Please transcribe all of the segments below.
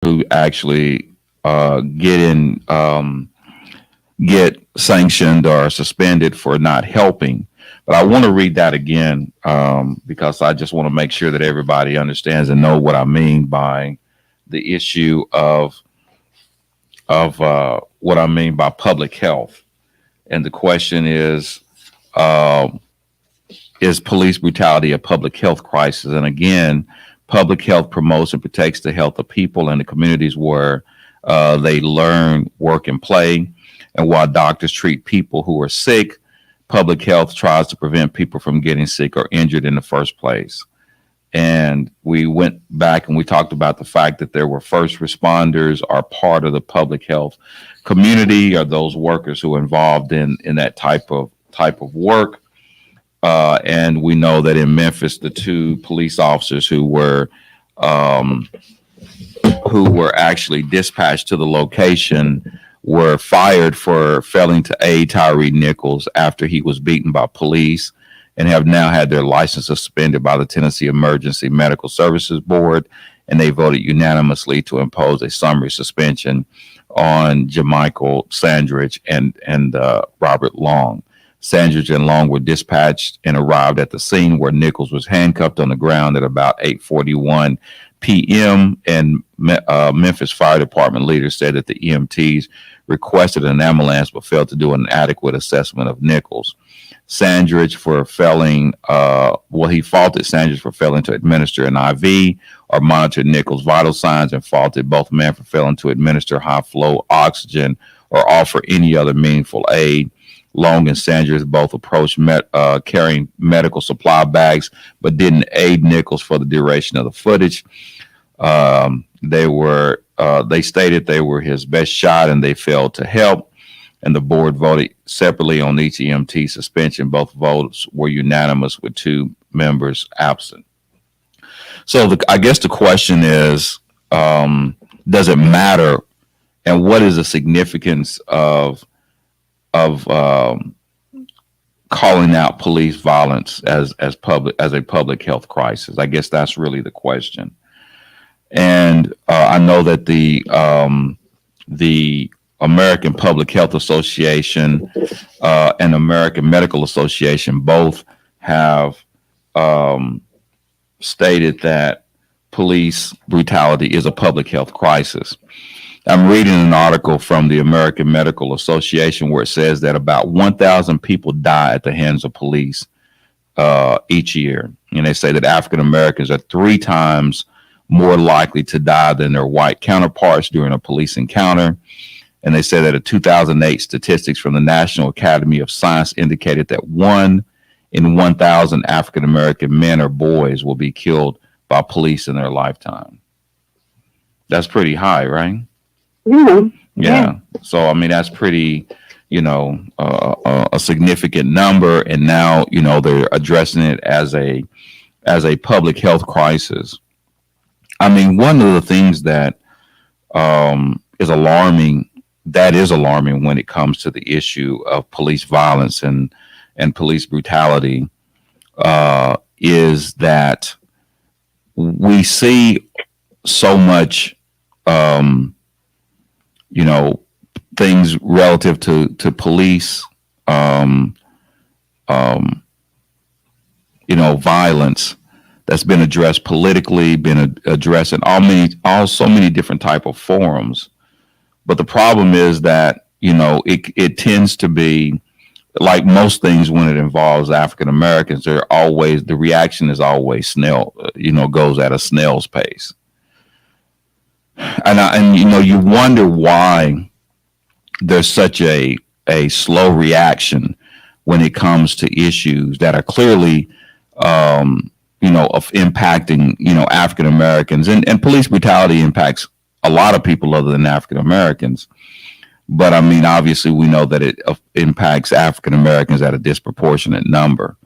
who actually get sanctioned or suspended for not helping. But I want to read that again because I just want to make sure that everybody understands and know what I mean by the issue of what I mean by public health. And the question uh, is police brutality a public health crisis? And again, public health promotes and protects the health of people and the communities where they learn, work, and play. And while doctors treat people who are sick, public health tries to prevent people from getting sick or injured in the first place. And we went back and we talked about the fact that there were first responders are part of the public health community, or those workers who are involved in that type of work. And we know that in Memphis, the two police officers um, who were actually dispatched to the location were fired for failing to aid Tyree Nichols after he was beaten by police, and have now had their license suspended by the Tennessee Emergency Medical Services Board. And they voted unanimously to impose a summary suspension on Jamichael Sandridge and Robert Long. Sandridge and Long were dispatched and arrived at the scene where Nichols was handcuffed on the ground at about 8:41 p.m. And Memphis Fire Department leaders said that the EMTs requested an ambulance but failed to do an adequate assessment of Nichols. Sandridge for failing, he faulted Sandridge for failing to administer an IV or monitor Nichols' vital signs, and faulted both men for failing to administer high flow oxygen or offer any other meaningful aid. Long and Sanders both approached carrying medical supply bags, but didn't aid Nichols for the duration of the footage. They stated they were his best shot, and they failed to help. And the board voted separately on each EMT suspension. Both votes were unanimous with two members absent. So I guess the question is, does it matter, and what is the significance of calling out police violence as a public health crisis? I guess that's really the question. And I know that the American Public Health Association and American Medical Association both have stated that police brutality is a public health crisis. I'm reading an article from the American Medical Association where it says that about 1,000 people die at the hands of police each year. And they say that African Americans are 3 times more likely to die than their white counterparts during a police encounter. And they said that a 2008 statistics from the National Academy of Science indicated that 1 in 1,000 African American men or boys will be killed by police in their lifetime. That's pretty high, right? Yeah. Yeah. So, I mean, that's pretty, a significant number. And now, they're addressing it as a public health crisis. I mean, one of the things that is alarming when it comes to the issue of police violence and police brutality is that we see so much, things relative to police, violence that's been addressed politically, been addressed in so many different type of forums. But the problem is that, it tends to be like most things when it involves African Americans. The reaction is always goes at a snail's pace. And you wonder why there's such a slow reaction when it comes to issues that are clearly, of impacting, African Americans, and police brutality impacts a lot of people other than African Americans. But I mean, obviously, we know that it impacts African Americans at a disproportionate number.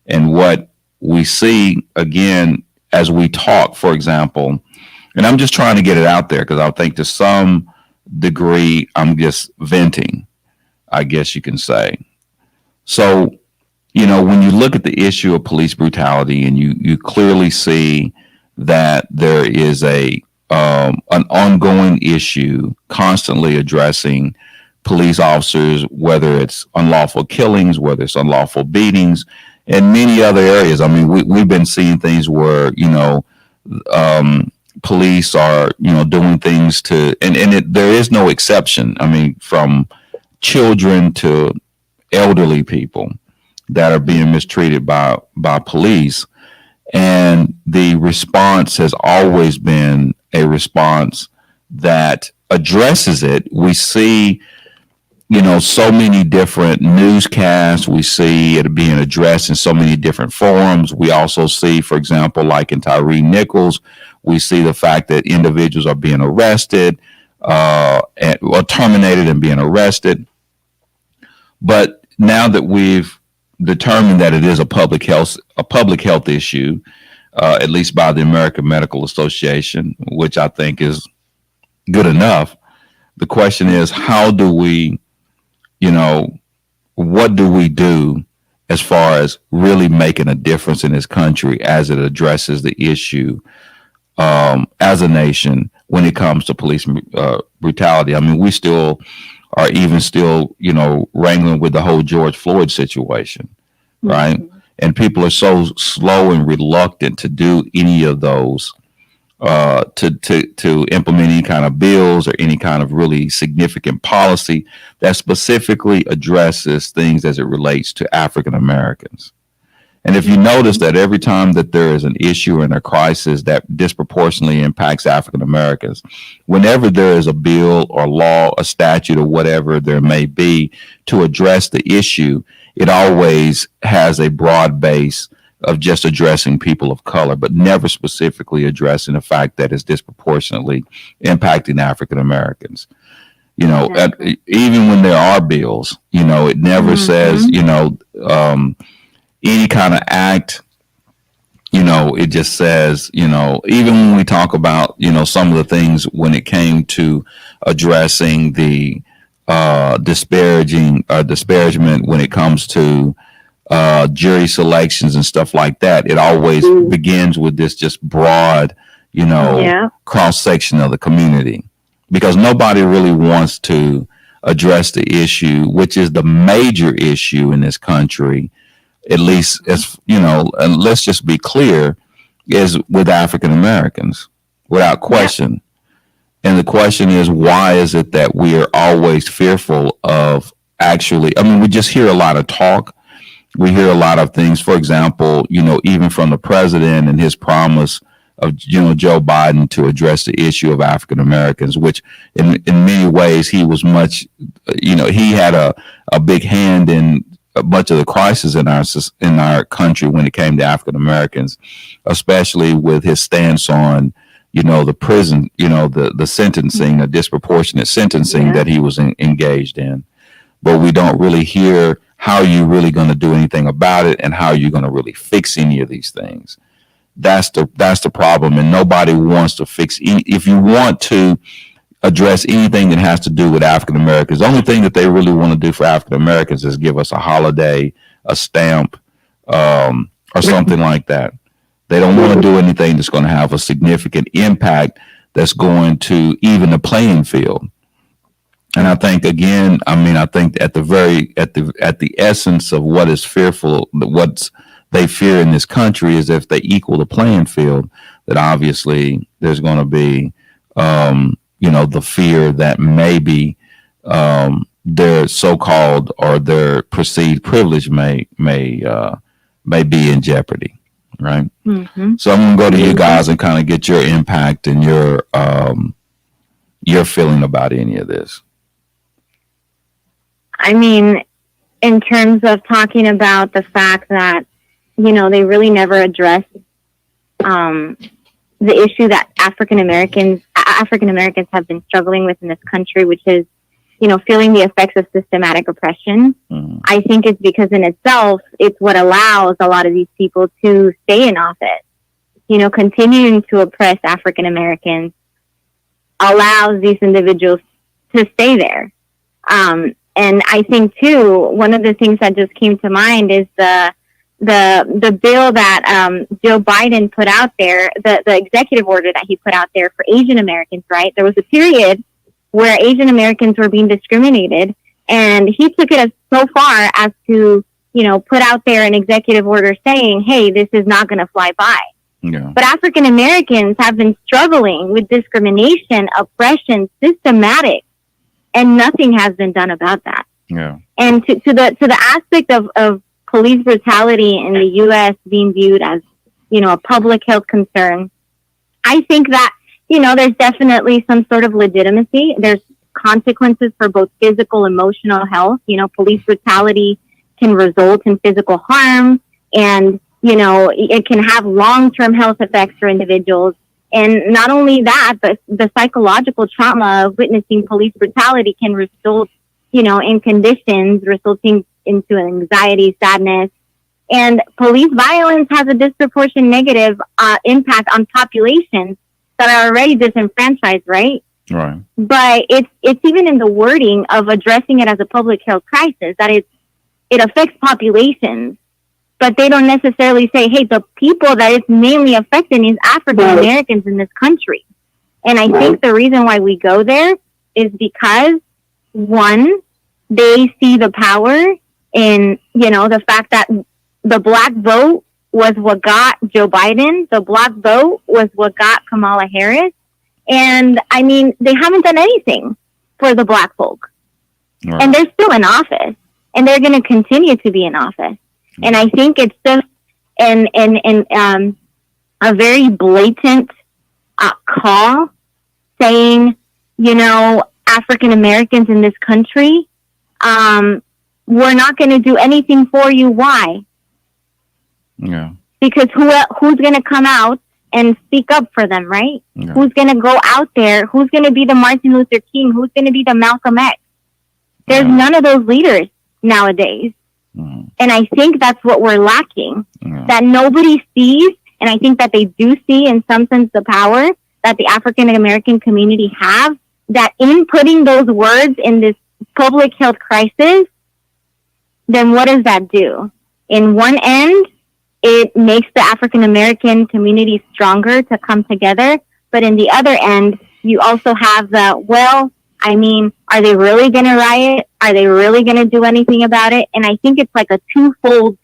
And what we see, again, as we talk, for example, and I'm just trying to get it out there because I think to some degree, I'm just venting, I guess you can say. So, when you look at the issue of police brutality and you clearly see that there is a an ongoing issue, constantly addressing police officers, whether it's unlawful killings, whether it's unlawful beatings, and many other areas. I mean, we've been seeing things where, police are, doing things to, there is no exception. I mean, from children to elderly people that are being mistreated by police. And the response has always been a response that addresses it. We see, so many different newscasts. We see it being addressed in so many different forums. We also see, for example, like in Tyree Nichols, we see the fact that individuals are being arrested, or terminated and being arrested. But now that we've determined that it is a public health issue, at least by the American Medical Association, which I think is good enough. The question is, how do we, what do we do as far as really making a difference in this country as it addresses the issue as a nation when it comes to police brutality? I mean, we still are wrangling with the whole George Floyd situation, right? Mm-hmm. And people are so slow and reluctant to do any of those, to implement any kind of bills or any kind of really significant policy that specifically addresses things as it relates to African Americans. And if you notice that every time that there is an issue and a crisis that disproportionately impacts African Americans, whenever there is a bill or law, a statute or whatever there may be to address the issue, it always has a broad base of just addressing people of color, but never specifically addressing the fact that it's disproportionately impacting African Americans. Even when there are bills, it never says, any kind of act, it just says, even when we talk about, some of the things when it came to addressing the disparagement when it comes to jury selections and stuff like that, it always begins with this just broad, cross section of the community, because nobody really wants to address the issue, which is the major issue in this country, at least as, and let's just be clear, is with African Americans, without question. Yeah. And the question is, why is it that we are always fearful of actually, we just hear a lot of talk. We hear a lot of things, for example, even from the president and his promise of, Joe Biden to address the issue of African Americans, which in many ways he was much, he had a big hand in much of the crisis in our country when it came to African Americans, especially with his stance on, the prison, the sentencing, the disproportionate sentencing that he was engaged in. But we don't really hear how you're really going to do anything about it and how you're going to really fix any of these things. That's the problem. And nobody wants to fix if you want to address anything that has to do with African Americans, the only thing that they really want to do for African Americans is give us a holiday, a stamp, or something like that. They don't want to do anything that's going to have a significant impact that's going to even the playing field. And I think, again, I think at the essence of what is fearful, what they fear in this country is if they equal the playing field, that obviously there's going to be, the fear that maybe their so-called or their perceived privilege may be in jeopardy. Right. Mm-hmm. So I'm going to go to you guys and kind of get your impact and your feeling about any of this. In terms of talking about the fact that, they really never addressed the issue that African Americans have been struggling with in this country, which is, feeling the effects of systematic oppression. Mm-hmm. I think it's because in itself, it's what allows a lot of these people to stay in office. Continuing to oppress African Americans allows these individuals to stay there. And I think, too, one of the things that just came to mind is the the bill that Joe Biden put out there, the executive order that he put out there for Asian Americans, right? There was a period where Asian Americans were being discriminated, and he took it so far as to, put out there an executive order saying, hey, this is not going to fly by. Yeah. But African Americans have been struggling with discrimination, oppression, systematic, and nothing has been done about that. Yeah. And to the aspect of police brutality in the U.S. being viewed as, a public health concern, I think that, there's definitely some sort of legitimacy. There's consequences for both physical, emotional health. Police brutality can result in physical harm, and, it can have long-term health effects for individuals. And not only that, but the psychological trauma of witnessing police brutality can result, in conditions resulting into anxiety, sadness. And police violence has a disproportionate negative impact on populations that are already disenfranchised, right? Right. But it's even in the wording of addressing it as a public health crisis that it affects populations, but they don't necessarily say, hey, the people that it's mainly affecting is African Americans in this country. And I think the reason why we go there is because, one, they see the power in, the fact that the black vote was what got Joe Biden. The black vote was what got Kamala Harris. And I mean, they haven't done anything for the black folk. Right. And they're still in office, and they're going to continue to be in office. And I think it's just a very blatant call saying, African Americans in this country, we're not going to do anything for you. Why? Yeah. Because who's going to come out and speak up for them, right? Yeah. Who's going to go out there? Who's going to be the Martin Luther King? Who's going to be the Malcolm X? There's none of those leaders nowadays. Mm. And I think that's what we're lacking, that nobody sees. And I think that they do see in some sense the power that the African American community have, that in putting those words in this public health crisis, then what does that do? In one end, it makes the African American community stronger to come together. But in the other end, you also have are they really going to riot? Are they really going to do anything about it? And I think it's like a twofold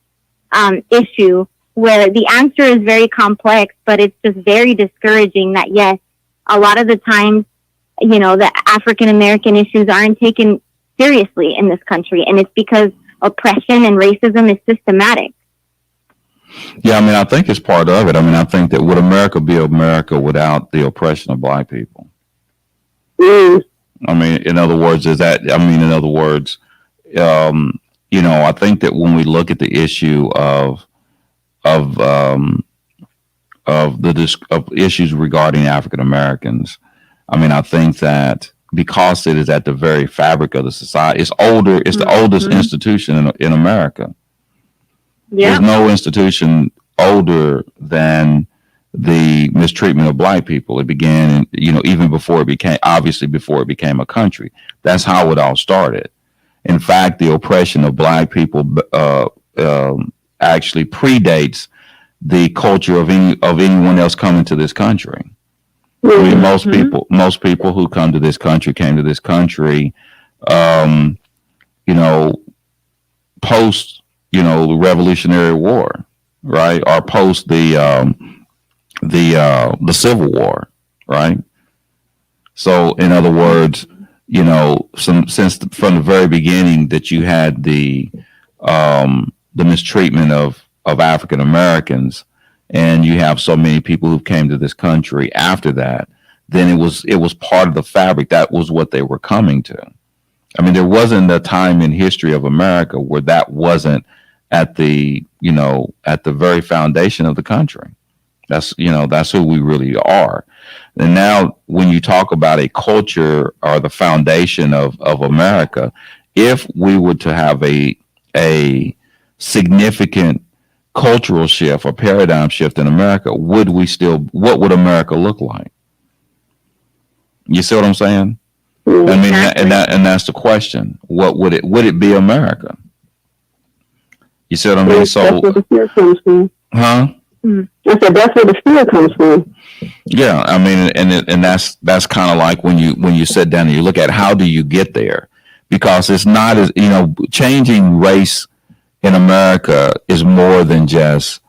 issue where the answer is very complex, but it's just very discouraging that, yes, a lot of the times, the African American issues aren't taken seriously in this country. And it's because oppression and racism is systematic. Yeah, I mean, I think it's part of it. I mean, I think that would America be America without the oppression of black people? Mm. I mean, in other words, I think that when we look at the issue of issues regarding African Americans, I mean, I think that because it is at the very fabric of the society, it's the oldest institution in America. Yeah. There's no institution older than the mistreatment of black people. It began, even before it became a country. That's how it all started. In fact, the oppression of black people actually predates the culture of anyone else coming to this country. I mean, most people who come to this country came to this country, post, the Revolutionary War, right, or post the Civil War, right? So, in other words, since from the very beginning that you had the mistreatment of African Americans, and you have so many people who came to this country after that, then it was part of the fabric. That was what they were coming to. I mean, there wasn't a time in history of America where that wasn't at the very foundation of the country. That's who we really are. And now when you talk about a culture or the foundation of America, if we were to have a significant cultural shift or paradigm shift in America, what would America look like? You see what I'm saying? Exactly. I mean, and that's the question. What would it be America? You see what I mean? So that's where the fear comes from. Huh? I said that's where the fear comes from. Yeah, I mean, and that's kind of like when you sit down and you look at how do you get there, because it's not as changing race in America is more than just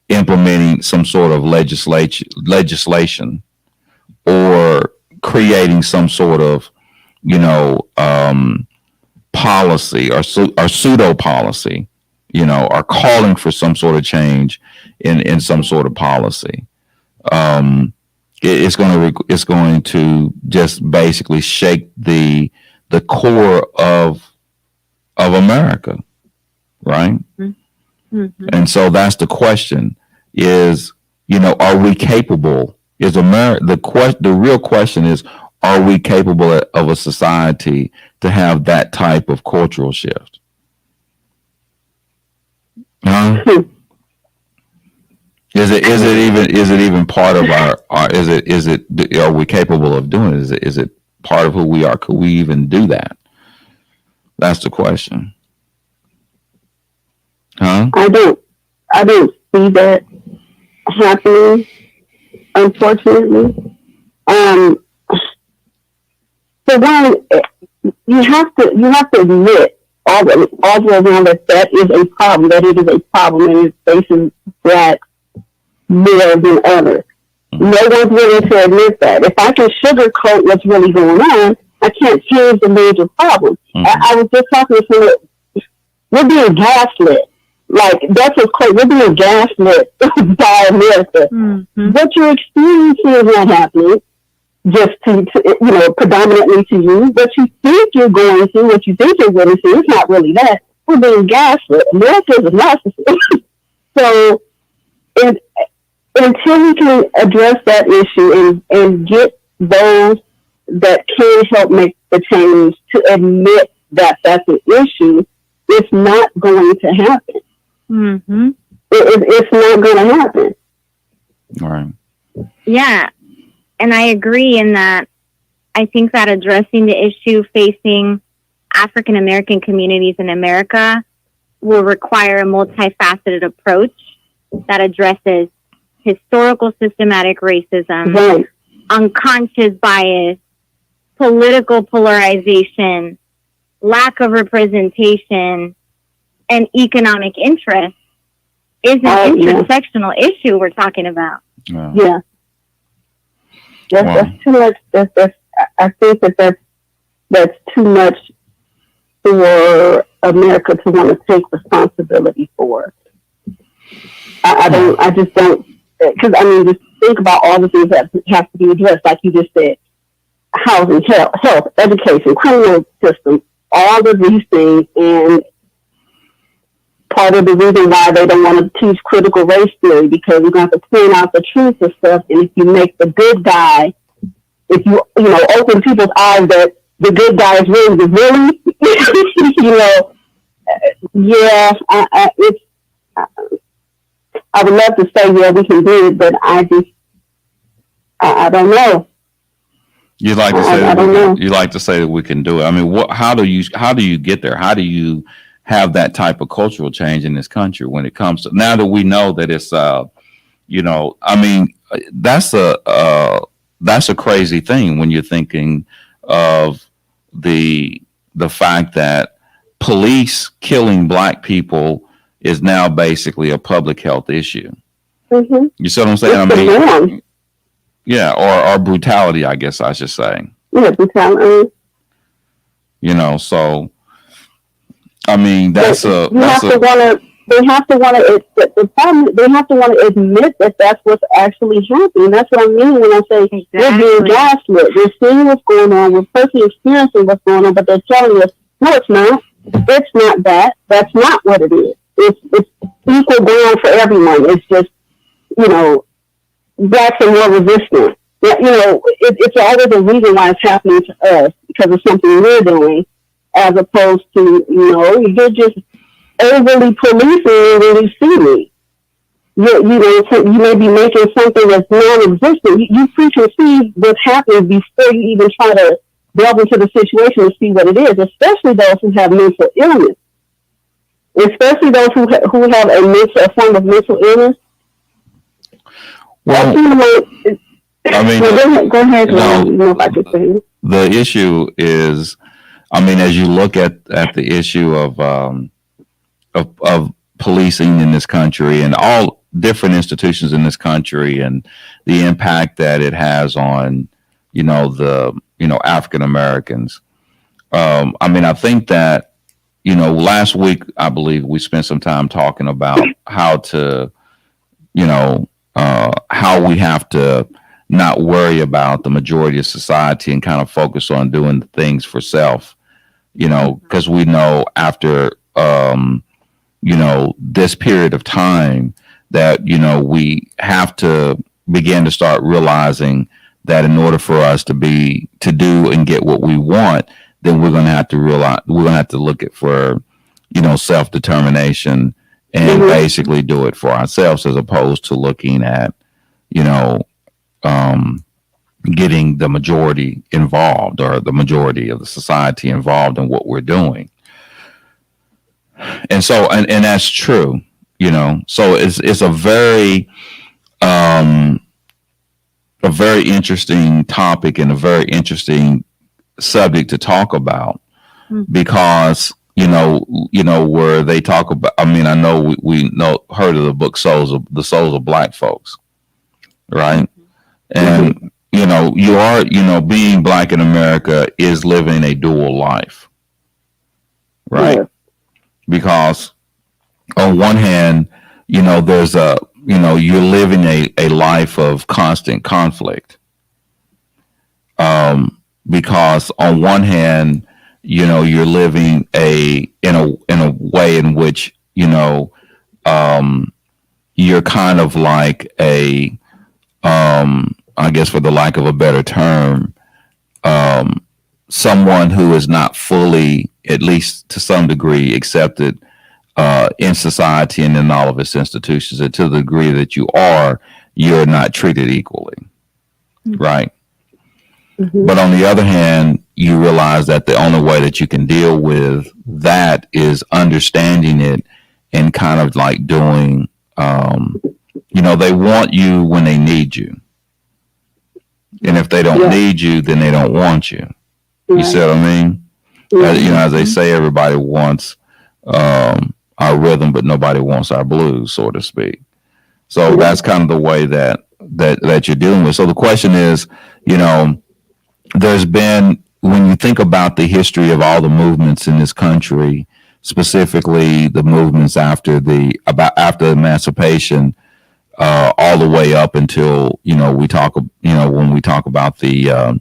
implementing some sort of legislation or creating some sort of policy or pseudo policy, or calling for some sort of change in some sort of policy. It's going to just basically shake the core of America, right? Mm-hmm. And so that's the question: is are we capable? Is America the real question is, are we capable of a society to have that type of cultural shift? Huh? Is it even part of our are we capable of doing it? Is it part of who we are? Could we even do that? That's the question. Huh? I don't see that happening, unfortunately. So one, you have to admit all the way around that is a problem, that it is a problem, and it's facing black more than others. No one's willing to admit that. If I can sugarcoat what's really going on, I can't change the major problem. I was just talking to someone. We're being gaslit. Like, that's what's crazy. We're being gaslit by America. Mm-hmm. What you're experiencing is not happening just to predominantly to you. What you think you're going through, what you think you're going to see, it's not really that. We're being gaslit. America is a narcissist. So, until we can address that issue and get those that can help make the change to admit that that's an issue, it's not going to happen. Mm-hmm. It's not going to happen. All right. Yeah. And I agree in that I think that addressing the issue facing African American communities in America will require a multifaceted approach that addresses historical systematic racism, right, unconscious bias, political polarization, lack of representation, and economic interest is an intersectional issue we're talking about. Yeah. That's too much. I think that's too much for America to want to take responsibility for. I just don't, because just think about all the things that have to be addressed, like you just said: housing, health, education, criminal system, all of these things. And part of the reason why they don't want to teach critical race theory, because you're going to have to point out the truth of stuff. And if you make the good guy, if you open people's eyes that the good guy is really the villain, I would love to say, yeah, we can do it, but I don't know. You'd like to say you like to say that we can do it. I mean, how do you get there? How do you have that type of cultural change in this country when it comes to, now that we know that it's that's a crazy thing when you're thinking of the fact that police killing black people is now basically a public health issue. Mm-hmm. You see what I'm saying? Or brutality, I guess I should say. Yeah, brutality. So I mean, they have to want to admit that that's what's actually happening. That's what I mean when I say we're being gaslit. We're seeing what's going on. We're personally experiencing what's going on, but they're telling us, no, it's not. It's not that. That's not what it is. It's equal ground for everyone. It's just, blacks are more resistant. It's always a reason why it's happening to us, because of something we're doing, as opposed to, you're just overly policing when you see me. You may be making something that's non-existent. You preconceive what's happening before you even try to delve into the situation and see what it is, especially those who have mental illness. especially those who have a form of mental illness. Well, I mean, well, go ahead. no, If I could say. the issue is, I mean, as you look at the issue of policing in this country and all different institutions in this country and the impact that it has on, African Americans. I mean, I think that, last week, I believe we spent some time talking about how to, how we have to not worry about the majority of society and kind of focus on doing things for self, because we know after, this period of time that, we have to begin to start realizing that in order for us to do and get what we want, then we're going to have to look at for, self-determination and basically do it for ourselves as opposed to looking at, getting the majority involved or the majority of the society involved in what we're doing. And so, and that's true, so it's a very interesting topic and a very interesting subject to talk about because, where they talk about, I mean, I know we heard of the book The Souls of Black Folks, right? And, being Black in America is living a dual life, right? Yeah. Because on one hand, there's you're living a life of constant conflict. Because on one hand, you're living in a way in which, you're kind of like I guess for the lack of a better term, someone who is not fully, at least to some degree, accepted in society and in all of its institutions. And to the degree that you're not treated equally, right? Mm-hmm. But on the other hand, you realize that the only way that you can deal with that is understanding it and kind of like doing, they want you when they need you. And if they don't need you, then they don't want you. Right. You see what I mean? Mm-hmm. As they say, everybody wants our rhythm, but nobody wants our blues, so to speak. So that's kind of the way that you're dealing with. So the question is, there's been, when you think about the history of all the movements in this country, specifically the movements after emancipation, all the way up until, when we talk about the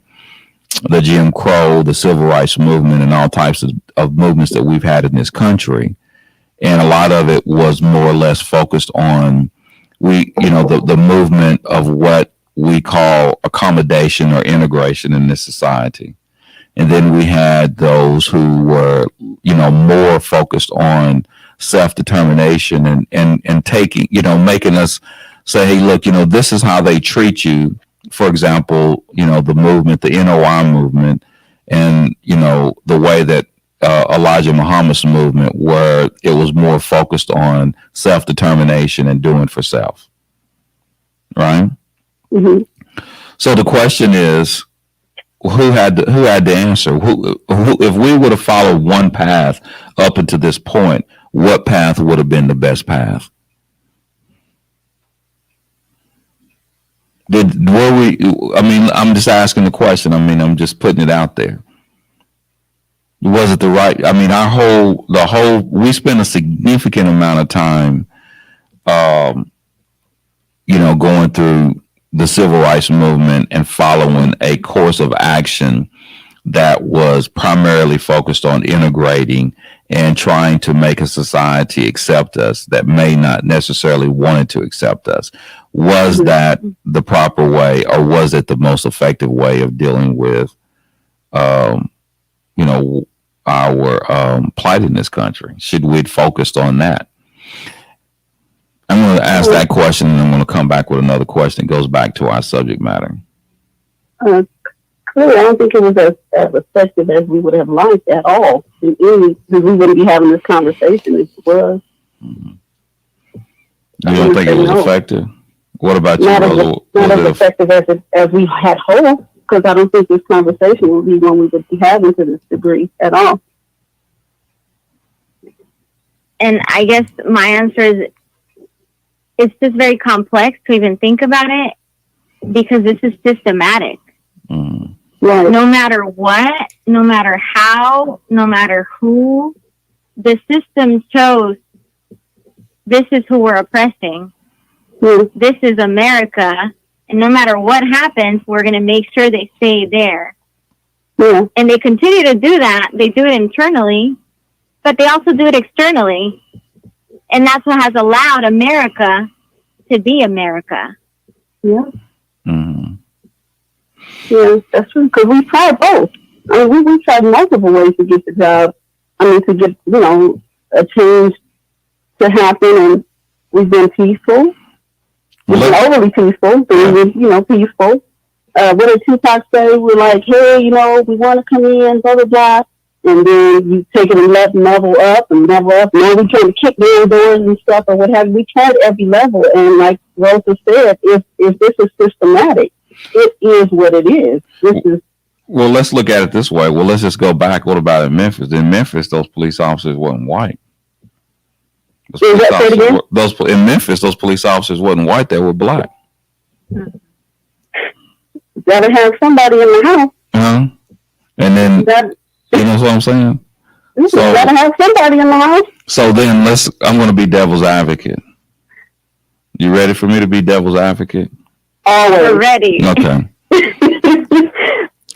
Jim Crow, the Civil Rights Movement, and all types of movements that we've had in this country. And a lot of it was more or less focused on the movement of what we call accommodation or integration in this society. And then we had those who were, more focused on self-determination and taking, making us say, hey, look, this is how they treat you. For example, the movement, the NOI movement, and, the way that Elijah Muhammad's movement, where it was more focused on self-determination and doing for self. Right? Mm-hmm. So the question is, who had the answer? Who, if we would have followed one path up until this point, what path would have been the best path? I'm just asking the question. I mean, I'm just putting it out there. Was it the right? I mean, we spent a significant amount of time, going through the civil rights movement and following a course of action that was primarily focused on integrating and trying to make a society accept us that may not necessarily wanted to accept us. Was that the proper way, or was it the most effective way of dealing with, our plight in this country? Should we have focused on that? I'm going to ask that question, and I'm going to come back with another question that goes back to our subject matter. Really, I don't think it was as effective as we would have liked at all. Because we wouldn't be having this conversation if it was. You don't think it was effective? What about you, Not Rosa? as effective as we had hoped, because I don't think this conversation would be one we would be having to this degree at all. And I guess my answer is it's just very complex to even think about it because this is systematic. Mm. Right. No matter what, no matter how, no matter who, the system chose this is who we're oppressing. This is America. And no matter what happens, we're going to make sure they stay there. Yeah. And they continue to do that. They do it internally, but they also do it externally. And that's what has allowed America to be America. Yeah. Mm-hmm. Yeah, that's true. Because we tried both. I mean, we tried multiple ways to get the job. I mean, to get, a change to happen. And we've been peaceful. We've been overly peaceful. But we've been, peaceful. What did Tupac say? We're like, hey, we want to come in, blah, blah, blah. And then you take it and level up and level up. Now we trying to kick down doors and stuff or what have you. We tried every level. And like Rosa said, if this is systematic, it is what it is. This is. Well, let's look at it this way. Well, let's just go back. What about in Memphis? In Memphis, those police officers wasn't white. In Memphis, those police officers wasn't white. They were black. Gotta have somebody in the house. Uh-huh. And then, you know what I'm saying? So, gotta have somebody in the house. So then I'm going to be devil's advocate. You ready for me to be devil's advocate? Always. We're ready. Okay.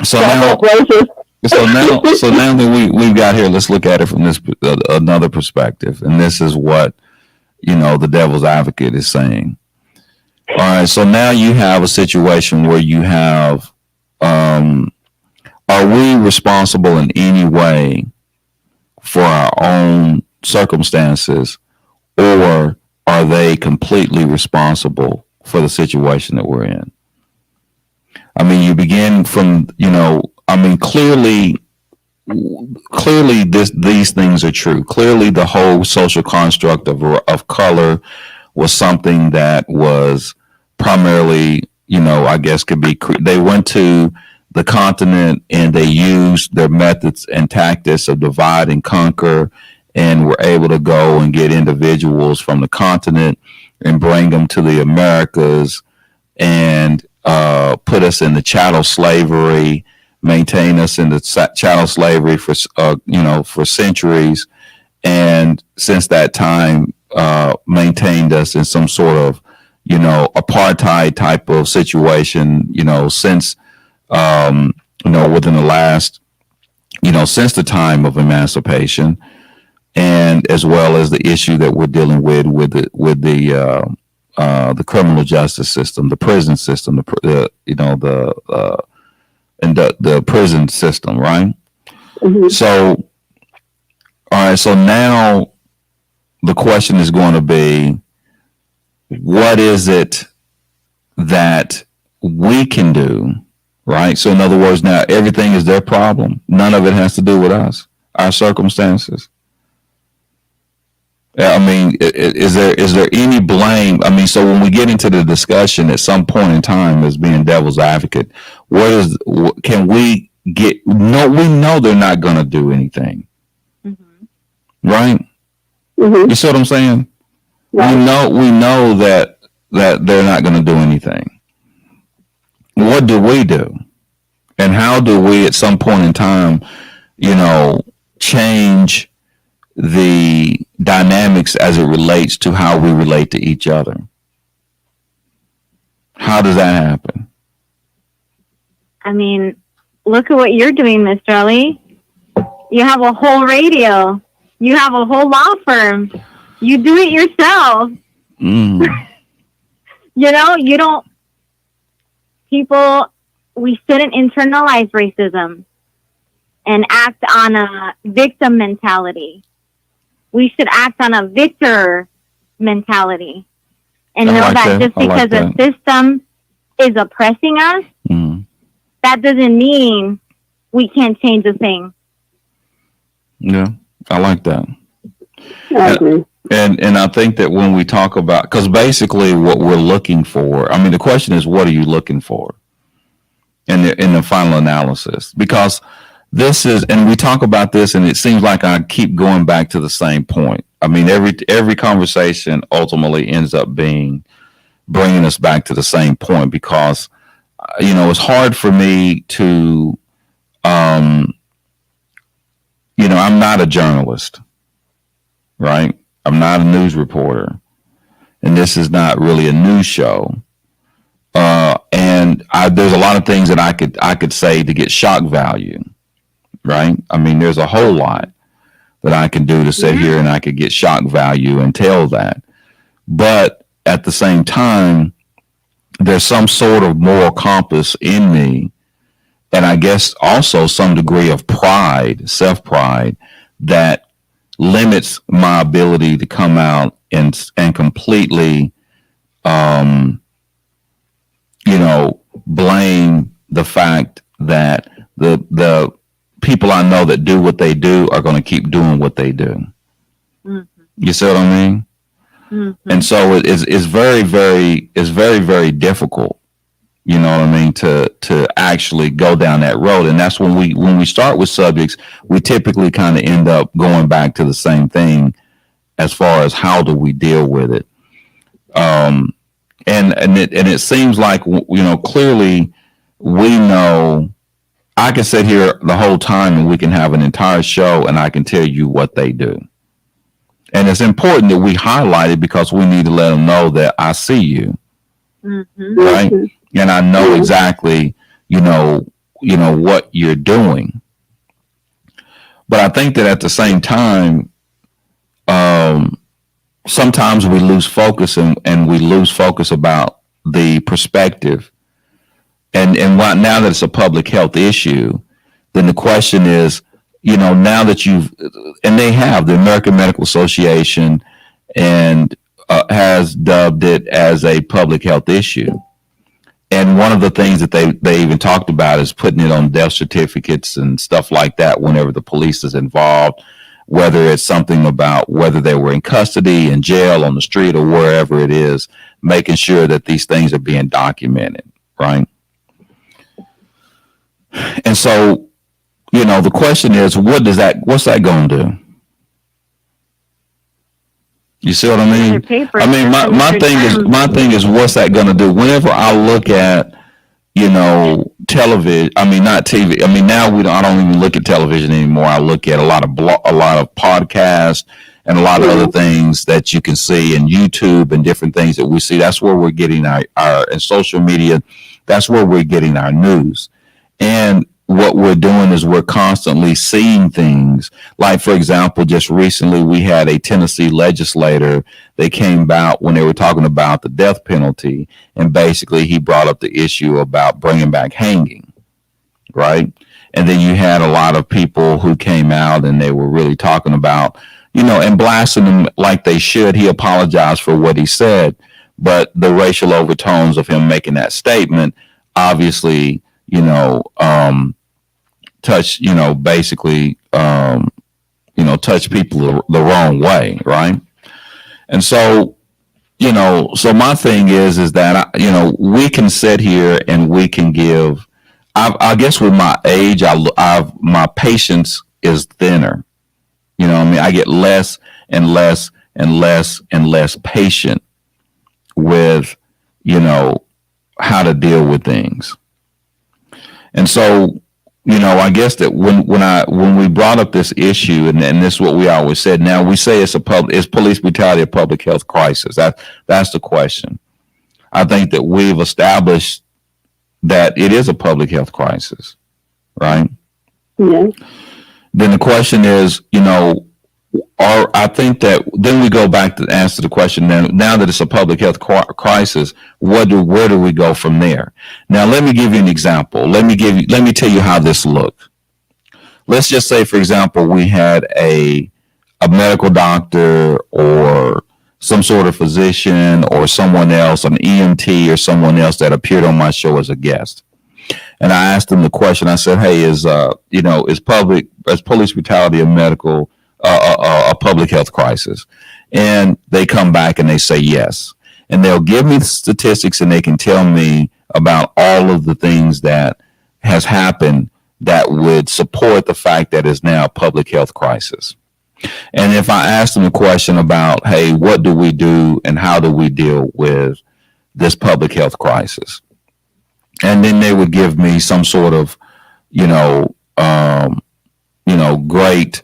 So now that we've got here, let's look at it from this another perspective, and this is what the devil's advocate is saying. All right, so now you have a situation where you have, are we responsible in any way for our own circumstances, or are they completely responsible for the situation that we're in? I mean, you begin from, clearly these things are true. Clearly the whole social construct of color was something that was primarily, I guess they went to the continent and they used their methods and tactics of divide and conquer, and were able to go and get individuals from the continent and bring them to the Americas and put us in the chattel slavery, maintain us in the chattel slavery for centuries, and since that time maintained us in some sort of apartheid type of situation since within the last since the time of emancipation, and as well as the issue that we're dealing with the criminal justice system, the prison system, the prison system, right? Mm-hmm. So, all right. So now the question is going to be, what is it that we can do, right? So, in other words, now everything is their problem. None of it has to do with us, our circumstances. I mean, is there any blame? I mean, so when we get into the discussion at some point in time as being devil's advocate, can we get? No, we know they're not going to do anything, right? Mm-hmm. You see what I'm saying? Right. We know that they're not going to do anything. What do we do, and how do we, at some point in time, change the dynamics as it relates to how we relate to each other? How does that happen? I mean, look at what you're doing, Mr. Ali. You have a whole radio. You have a whole law firm. You do it yourself. Mm. You don't, we shouldn't internalize racism and act on a victim mentality. We should act on a victor mentality and know that just because a system is oppressing us, that doesn't mean we can't change a thing. Yeah, I like that. I agree. And I think that when we talk about, because basically what we're looking for, I mean, the question is, what are you looking for in the final analysis? Because this is, and we talk about this, and it seems like I keep going back to the same point. I mean, every conversation ultimately ends up bringing us back to the same point, because it's hard for me to, I'm not a journalist, right? I'm not a news reporter, and this is not really a news show. And there's a lot of things that I could say to get shock value, right? I mean, there's a whole lot that I can do to sit here and I could get shock value and tell that. But at the same time, there's some sort of moral compass in me, and I guess also some degree of pride, self-pride, that limits my ability to come out and completely, blame the fact that the people I know that do what they do are going to keep doing what they do. Mm-hmm. You see what I mean? Mm-hmm. And so it's very, very difficult, you know what I mean, to actually go down that road. And that's when we start with subjects, we typically kind of end up going back to the same thing as far as how do we deal with it. And it seems like, clearly we know. I can sit here the whole time and we can have an entire show and I can tell you what they do. And it's important that we highlight it because we need to let them know that I see you. Mm-hmm. Right. And I know exactly, what you're doing. But I think that at the same time, sometimes we lose focus and we lose focus about the perspective. And now that it's a public health issue, then the question is, now that the American Medical Association and has dubbed it as a public health issue. And one of the things that they even talked about is putting it on death certificates and stuff like that whenever the police is involved, whether it's something about whether they were in custody, in jail, on the street, or wherever it is, making sure that these things are being documented, right? And so, the question is, what's that going to do? You see what I mean? I mean, my thing is, what's that going to do? Whenever I look at, television, I mean, not TV. I mean, now I don't even look at television anymore. I look at a lot of podcasts and a lot of other things that you can see in YouTube and different things that we see. That's where we're getting our in social media. That's where we're getting our news. And what we're doing is we're constantly seeing things. Like, for example, just recently we had a Tennessee legislator. They came out when they were talking about the death penalty, and basically he brought up the issue about bringing back hanging, right? And then you had a lot of people who came out and they were really talking about, and blasting him like they should. He apologized for what he said, but the racial overtones of him making that statement obviously touch, basically, touch people the wrong way, right? And so, so my thing is that, we can sit here and we can give, I guess with my age, my patience is thinner. I get less and less and less and less patient with, how to deal with things. And so, I guess that when we brought up this issue, and this is what we always said. Now we say is police brutality a public health crisis? That's the question. I think that we've established that it is a public health crisis, right? Yeah. Then the question is, I think that then we go back to answer the question. Now that it's a public health crisis, where do we go from there? Now, let me give you an example. Let me tell you how this looked. Let's just say, for example, we had a medical doctor or some sort of physician or someone else, an EMT or someone else that appeared on my show as a guest. And I asked them the question. I said, "Hey, is police brutality a public health crisis?" And they come back and they say yes. And they'll give me statistics and they can tell me about all of the things that has happened that would support the fact that it's now a public health crisis. And if I ask them a question about, hey, what do we do and how do we deal with this public health crisis? And then they would give me some sort of, great,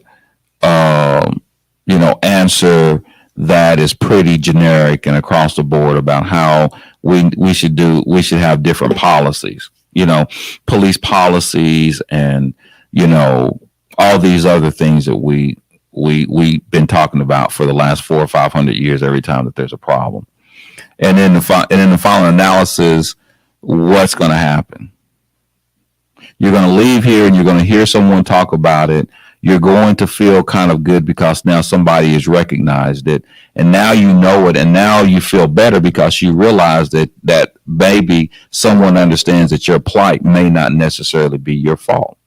answer that is pretty generic and across the board about how we should have different policies, police policies and, all these other things that we've been talking about for the last 400 or 500 years every time that there's a problem. And in the final analysis, what's going to happen? You're going to leave here and you're going to hear someone talk about it. You're going to feel kind of good because now somebody has recognized it, and now you know it, and now you feel better because you realize that maybe someone understands that your plight may not necessarily be your fault.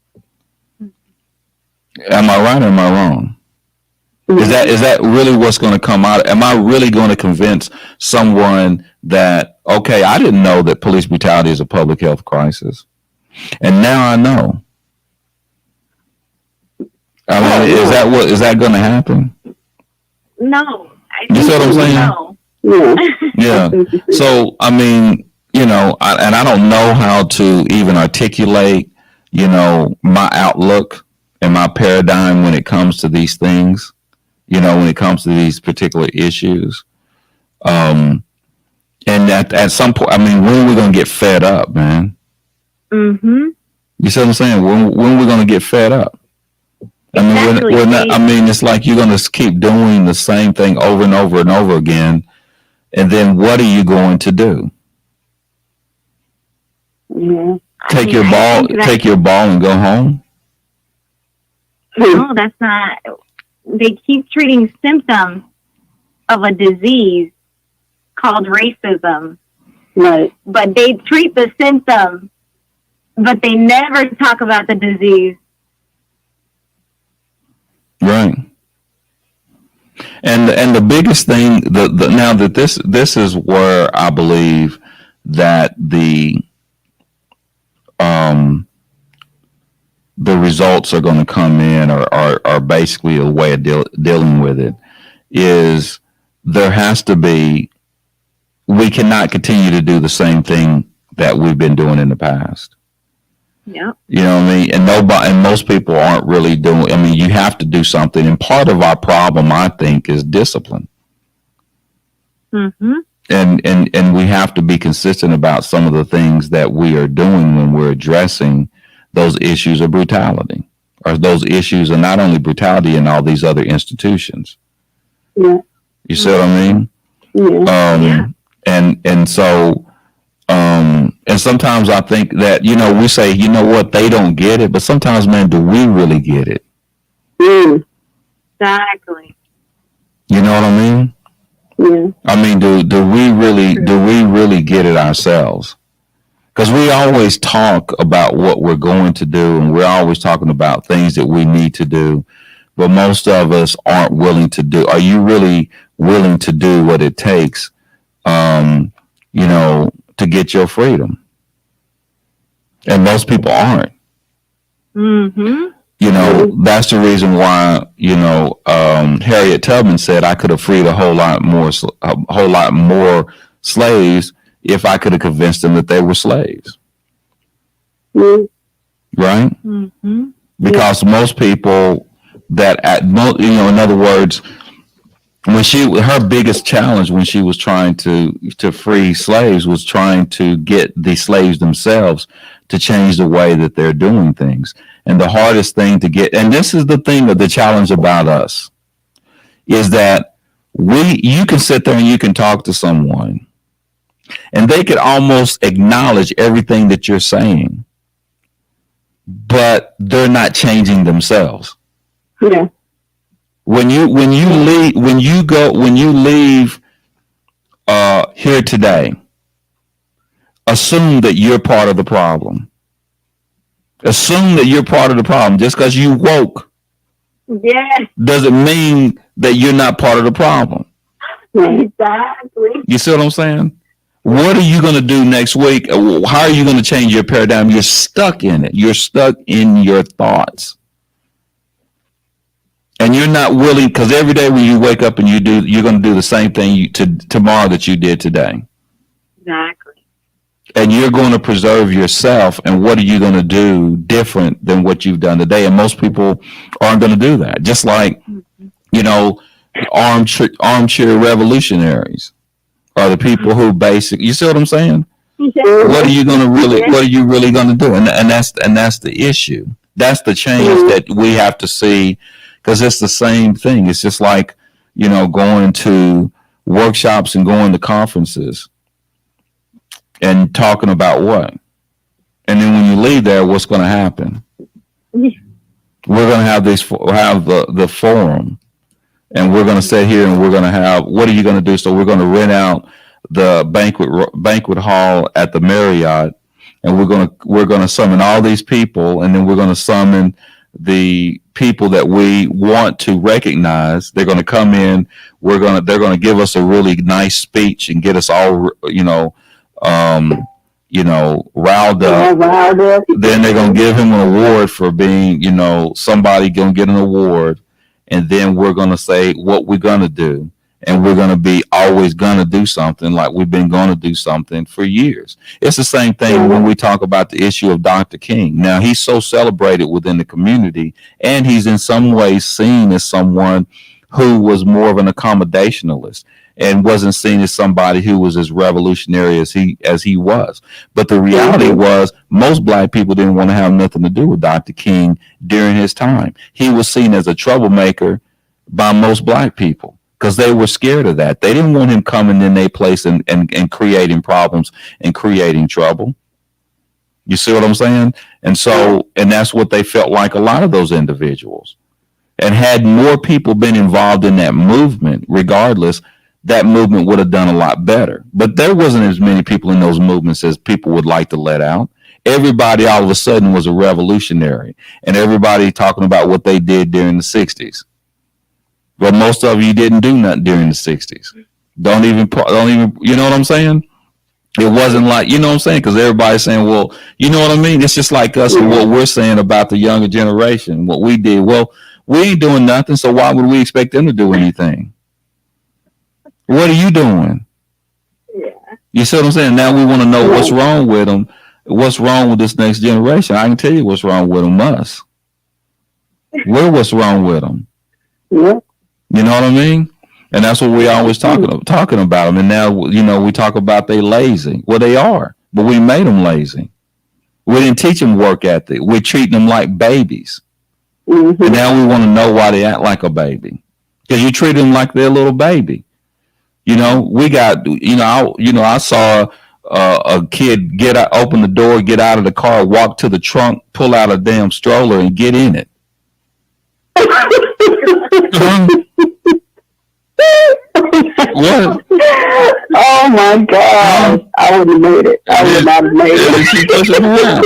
Am I right or am I wrong? Is that really what's going to come out? Am I really going to convince someone that, okay, I didn't know that police brutality is a public health crisis, and now I know? I mean, is that going to happen? No. You see what I'm saying? No. Yeah. So, I mean, and I don't know how to even articulate, my outlook and my paradigm when it comes to these things, when it comes to these particular issues. And at some point, I mean, when are we going to get fed up, man? Mm-hmm. You see what I'm saying? When are we going to get fed up? I mean, exactly. we're not, I mean, it's like you're going to keep doing the same thing over and over and over again. And then what are you going to do? Yeah. Take your ball and go home? No, that's not. They keep treating symptoms of a disease called racism. Right. But they treat the symptom, but they never talk about the disease. Right. And the biggest thing now that this is where I believe that the results are going to come in or are basically a way of dealing with it is there has to be, we cannot continue to do the same thing that we've been doing in the past. Yeah. You know what I mean? And most people aren't really doing, I mean, you have to do something. And part of our problem, I think, is discipline. Mm-hmm. And we have to be consistent about some of the things that we are doing when we're addressing those issues of brutality, or those issues of not only brutality in all these other institutions. Yeah. You see what I mean? Yeah. And so, and sometimes I think that, we say, what, they don't get it, but sometimes, man, do we really get it? Exactly. You know what I mean? Yeah. I mean, do we really get it ourselves? Because we always talk about what we're going to do, and we're always talking about things that we need to do, but most of us aren't willing to do. Are you really willing to do what it takes, to get your freedom? And most people aren't. Mm-hmm. That's the reason why, Harriet Tubman said, I could have freed a whole lot more slaves if I could have convinced them that they were slaves. Mm-hmm. Right? Mm-hmm. Because most people in other words, her biggest challenge when she was trying to free slaves was trying to get the slaves themselves to change the way that they're doing things. And the hardest thing to get, and this is the thing of the challenge about us, is that you can sit there and you can talk to someone and they could almost acknowledge everything that you're saying, but they're not changing themselves. Yeah. When you leave here today, assume that you're part of the problem. Assume that you're part of the problem. Just because you woke Yes, doesn't mean that you're not part of the problem. exactly. You see what I'm saying? What are you going to do next week? How are you going to change your paradigm? You're stuck in it. You're stuck in your thoughts. And you're not willing, because every day when you wake up and you're going to do the same thing tomorrow that you did today. Exactly. And you're going to preserve yourself. And what are you going to do different than what you've done today? And most people aren't going to do that. Just like, you know, armchair revolutionaries are the people who you see what I'm saying? What are you going to really, what are you really going to do? And that's the issue. That's the change that we have to see, because it's the same thing. It's just like, going to workshops and going to conferences and talking about what? And then when you leave there, what's going to happen? We're going to have the forum, and we're going to sit here and we're going to have, what are you going to do? So we're going to rent out the banquet hall at the Marriott, and we're going to summon all these people, and then we're going to summon the people that we want to recognize. They're going to come in. They're going to give us a really nice speech and get us all, riled up. Then they're going to give him an award for being, somebody going to get an award. And then we're going to say what we're going to do. And we're going to be always going to do something like we've been going to do something for years. It's the same thing when we talk about the issue of Dr. King. Now, he's so celebrated within the community, and he's in some ways seen as someone who was more of an accommodationalist and wasn't seen as somebody who was as revolutionary as he was. But the reality was most black people didn't want to have nothing to do with Dr. King during his time. He was seen as a troublemaker by most black people, because they were scared of that. They didn't want him coming in their place and creating problems and creating trouble. You see what I'm saying? And that's what they felt like, a lot of those individuals. And had more people been involved in that movement, regardless, that movement would have done a lot better. But there wasn't as many people in those movements as people would like to let out. Everybody all of a sudden was a revolutionary, and everybody talking about what they did during the 60s. But most of you didn't do nothing during the 60s. Don't even, you know what I'm saying? It wasn't like, you know what I'm saying? Because everybody's saying, well, you know what I mean? It's just like us and what we're saying about the younger generation, what we did. Well, we ain't doing nothing, so why would we expect them to do anything? What are you doing? Yeah. You see what I'm saying? Now we want to know what's wrong with them. What's wrong with this next generation? I can tell you what's wrong with them. Us. We're what's wrong with them. Yeah. You know what I mean? And that's what we always talking about them. And now, we talk about they lazy. Well, they are, but we made them lazy. We didn't teach them work ethic. We're treating them like babies. Mm-hmm. And now we want to know why they act like a baby, because you treat them like they're a little baby. We got, I saw a kid open the door, get out of the car, walk to the trunk, pull out a damn stroller and get in it. What? Oh my God! I would have made it. I would not have made it. She pushing around.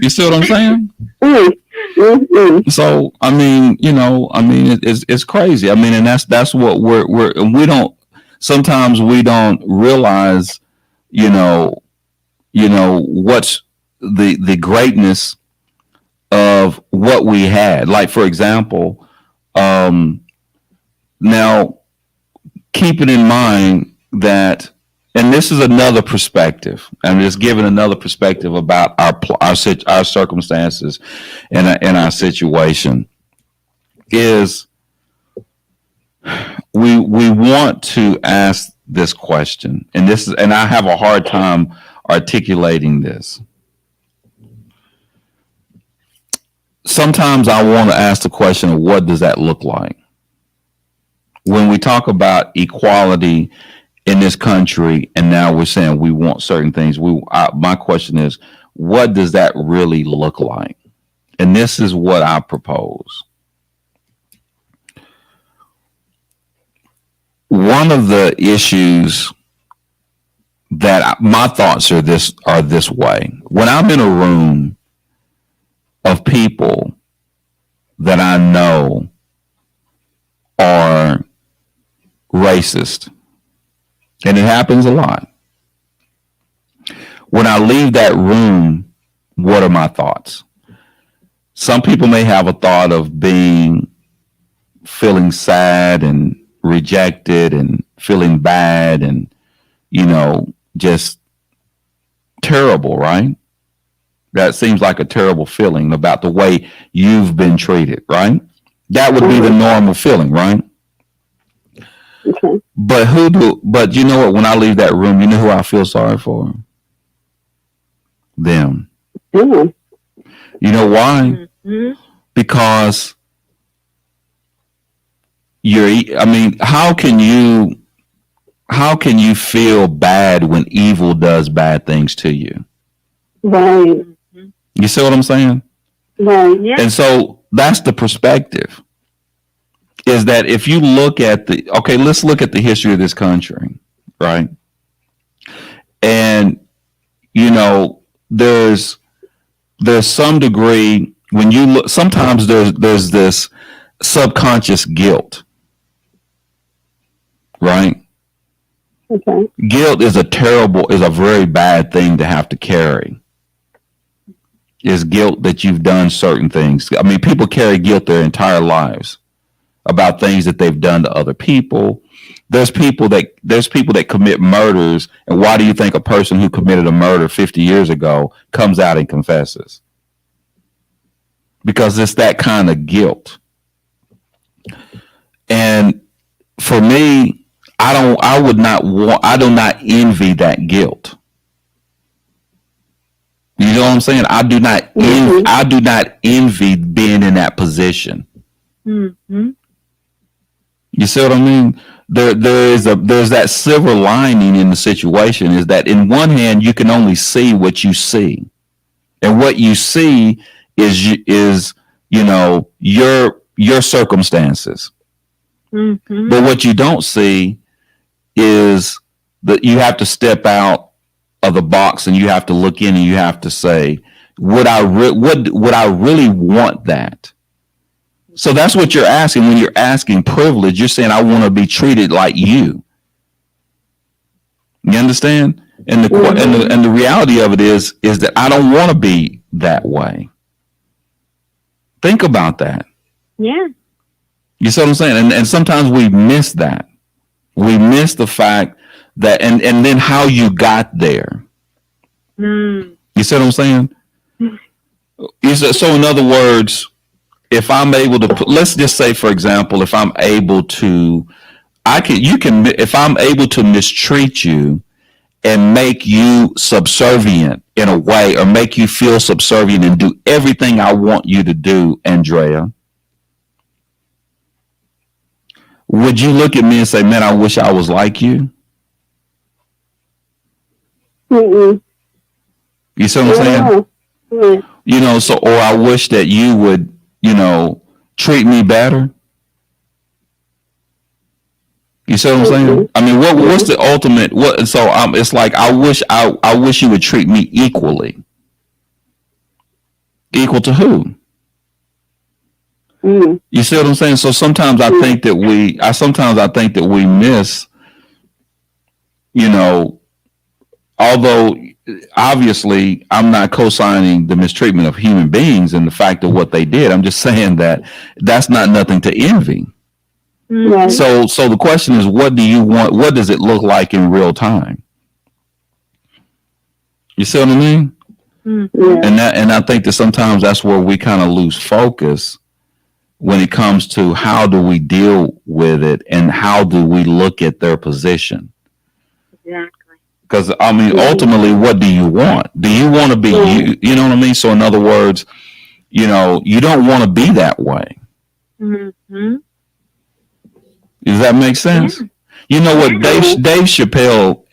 You see what I'm saying? Mm-hmm. So I mean, it's crazy. I mean, and that's what we don't. Sometimes we don't realize, what's the greatness of what we had. Like, for example, now keeping in mind that, and this is another perspective, I'm just giving another perspective about our circumstances and our situation, is we want to ask this question, and I have a hard time articulating this. Sometimes I want to ask the question of what does that look like? When we talk about equality in this country, and now we're saying we want certain things, my question is, what does that really look like? And this is what I propose. One of the issues that my thoughts are this way. When I'm in a room of people that I know are racist, and it happens a lot. When I leave that room, what are my thoughts? Some people may have a thought of feeling sad and rejected and feeling bad and, just terrible, right? That seems like a terrible feeling about the way you've been treated, right? That would be the normal feeling, right? Okay. But you know what? When I leave that room, you know who I feel sorry for? Them. Mm. You know why? Mhm. Because how can you feel bad when evil does bad things to you? Right. You see what I'm saying? Right. Yeah. And so that's the perspective. Is that if you look at let's look at the history of this country, right? And there's some degree when you look. Sometimes there's this subconscious guilt, right? Okay. Guilt is a very bad thing to have to carry. Is guilt that you've done certain things. I mean, people carry guilt their entire lives about things that they've done to other people. There's people that commit murders, and why do you think a person who committed a murder 50 years ago comes out and confesses? Because it's that kind of guilt. And for me, I do not envy that guilt. You know what I'm saying? I do not envy being in that position. Mm-hmm. You see what I mean? There's that silver lining in the situation, is that in one hand you can only see what you see, and what you see is your circumstances. Mm-hmm. But what you don't see is that you have to step out of the box and you have to look in and you have to say, would I really want that? So that's what you're asking when you're asking privilege. You're saying, I want to be treated like you. You understand? And the reality of it is that I don't want to be that way. Think about that. Yeah. You see what I'm saying? And sometimes we miss that. We miss the fact that, and then how you got there. Mm. You see what I'm saying? So in other words, if I'm able to let's just say, for example, if I'm able to, if I'm able to mistreat you and make you subservient in a way, or make you feel subservient and do everything I want you to do, Andrea, would you look at me and say, man, I wish I was like you? Mm-mm. You see what I'm saying? Yeah. Or I wish that you would, treat me better. You see what I'm saying? I mean, what's the ultimate? It's like I wish you would treat me equally. Equal to who? Mm. You see what I'm saying? So sometimes I think that we miss, although obviously I'm not co-signing the mistreatment of human beings and the fact of what they did. I'm just saying that that's not nothing to envy. Mm-hmm. Right. So the question is, what do you want? What does it look like in real time? You see what I mean? Mm-hmm. Yeah. And I think that sometimes that's where we kind of lose focus when it comes to how do we deal with it and how do we look at their position. Exactly. Because, I mean, ultimately, what do you want? Do you want to be you? You know what I mean? So in other words, you don't want to be that way. Mm-hmm. Does that make sense? Yeah. You know what? Dave Chappelle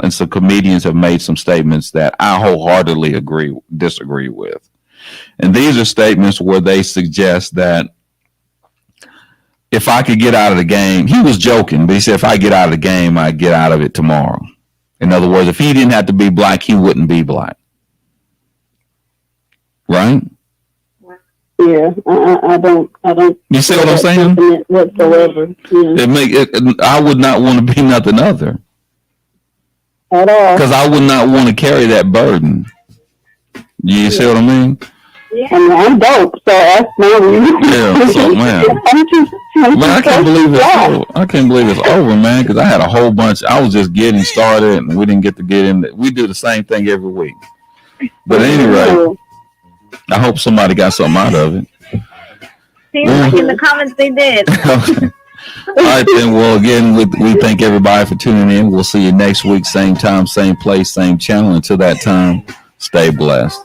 and some comedians have made some statements that I wholeheartedly disagree with. And these are statements where they suggest that if I could get out of the game, he was joking, but he said, if I get out of the game, I get out of it tomorrow. In other words, if he didn't have to be black, he wouldn't be black. Right? Yeah, I don't. You see what I'm saying? Whatsoever. Yeah. I would not want to be nothing other. At all. Because I would not want to carry that burden. You see what I mean? Yeah. I mean, I'm dope, so that's my reason. Yeah, so man. Man, I can't believe it's over. I can't believe it's over, man, because I had a whole bunch. I was just getting started, and we didn't get to get in. We do the same thing every week. But anyway, I hope somebody got something out of it. Seems like in the comments they did. Okay. All right, then. Well, again, we thank everybody for tuning in. We'll see you next week, same time, same place, same channel. Until that time, stay blessed.